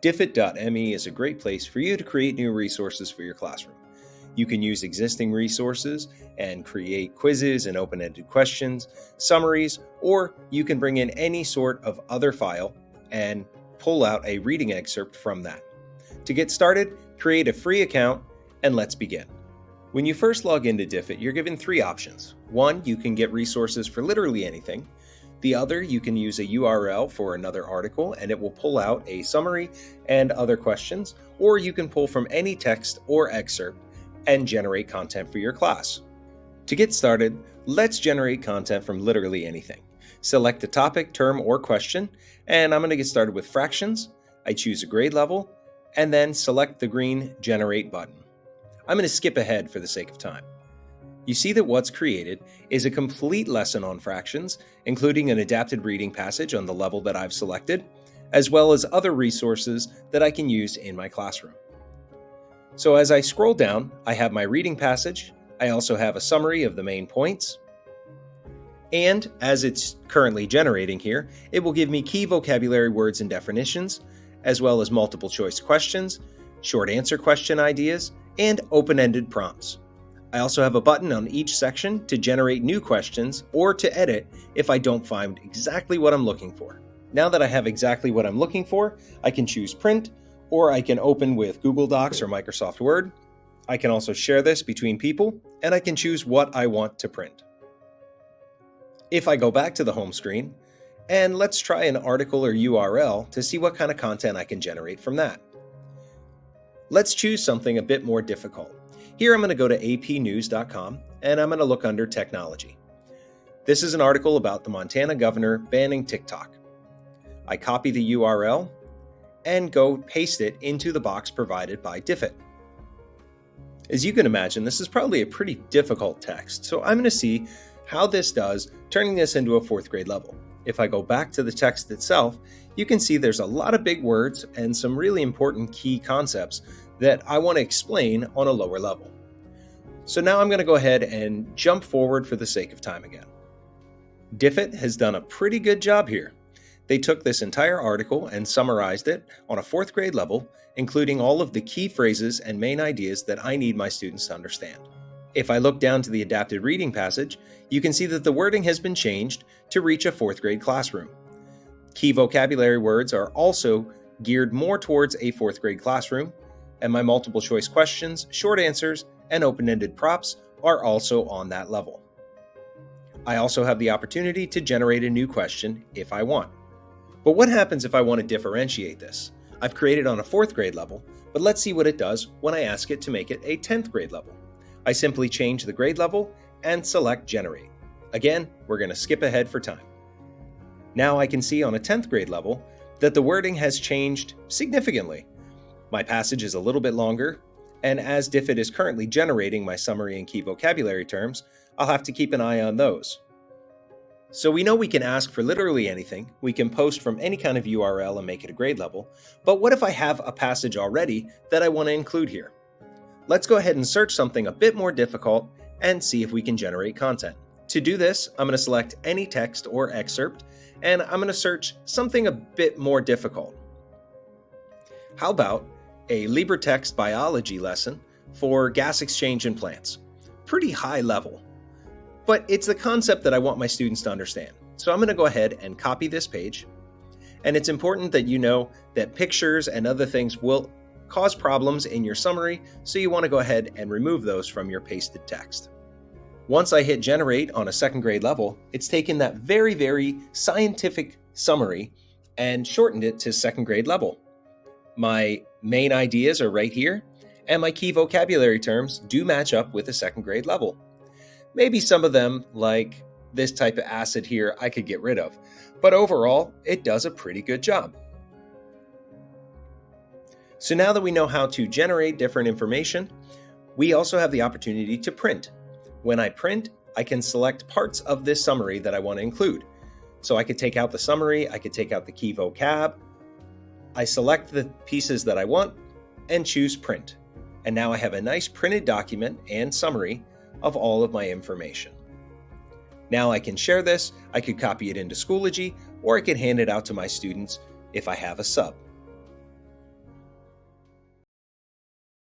Diffit.me is a great place for you to create new resources for your classroom. You can use existing resources and create quizzes and open-ended questions, summaries, or you can bring in any sort of other file and pull out a reading excerpt from that. To get started, create a free account and let's begin. When you first log into Diffit, you're given three options. One, you can get resources for literally anything. The other, you can use a URL for another article and it will pull out a summary and other questions, or you can pull from any text or excerpt and generate content for your class. To get started, let's generate content from literally anything. Select a topic, term, or question, and I'm going to get started with fractions. I choose a grade level, and then select the green Generate button. I'm going to skip ahead for the sake of time. You see that what's created is a complete lesson on fractions, including an adapted reading passage on the level that I've selected, as well as other resources that I can use in my classroom. So as I scroll down, I have my reading passage. I also have a summary of the main points. And as it's currently generating here, it will give me key vocabulary words and definitions, as well as multiple choice questions, short answer question ideas, and open-ended prompts. I also have a button on each section to generate new questions or to edit if I don't find exactly what I'm looking for. Now that I have exactly what I'm looking for, I can choose print, or I can open with Google Docs or Microsoft Word. I can also share this between people, and I can choose what I want to print. If I go back to the home screen, and let's try an article or URL to see what kind of content I can generate from that. Let's choose something a bit more difficult. Here I'm going to go to apnews.com and I'm going to look under technology. This is an article about the Montana governor banning TikTok. I copy the URL and go paste it into the box provided by Diffit. As you can imagine, this is probably a pretty difficult text, so I'm going to see how this does turning this into a fourth grade level. If I go back to the text itself, you can see there's a lot of big words and some really important key concepts that I want to explain on a lower level. So now I'm going to go ahead and jump forward for the sake of time again. Diffit has done a pretty good job here. They took this entire article and summarized it on a fourth grade level, including all of the key phrases and main ideas that I need my students to understand. If I look down to the adapted reading passage, you can see that the wording has been changed to reach a fourth grade classroom. Key vocabulary words are also geared more towards a fourth grade classroom, and my multiple choice questions, short answers, and open-ended prompts are also on that level. I also have the opportunity to generate a new question if I want. But what happens if I want to differentiate this? I've created on a fourth grade level, but let's see what it does when I ask it to make it a 10th grade level. I simply change the grade level and select Generate. Again, we're going to skip ahead for time. Now I can see on a 10th grade level that the wording has changed significantly. My passage is a little bit longer, and as Diffit is currently generating my summary and key vocabulary terms, I'll have to keep an eye on those. So we know we can ask for literally anything, we can post from any kind of URL and make it a grade level, but what if I have a passage already that I want to include here? Let's go ahead and search something a bit more difficult and see if we can generate content. To do this, I'm going to select any text or excerpt, and I'm going to search something a bit more difficult. How about a LibreText biology lesson for gas exchange in plants? Pretty high level, but it's the concept that I want my students to understand. So I'm going to go ahead and copy this page, and it's important that you know that pictures and other things will cause problems in your summary, so you want to go ahead and remove those from your pasted text. Once I hit generate on a second grade level, it's taken that very scientific summary and shortened it to second grade level. My main ideas are right here, and my key vocabulary terms do match up with a second grade level. Maybe some of them, like this type of acid here, I could get rid of, but overall, it does a pretty good job. So now that we know how to generate different information, we also have the opportunity to print. When I print, I can select parts of this summary that I want to include. So I could take out the summary, I could take out the key vocab. I select the pieces that I want and choose print. And now I have a nice printed document and summary of all of my information. Now I can share this, I could copy it into Schoology, or I could hand it out to my students if I have a sub.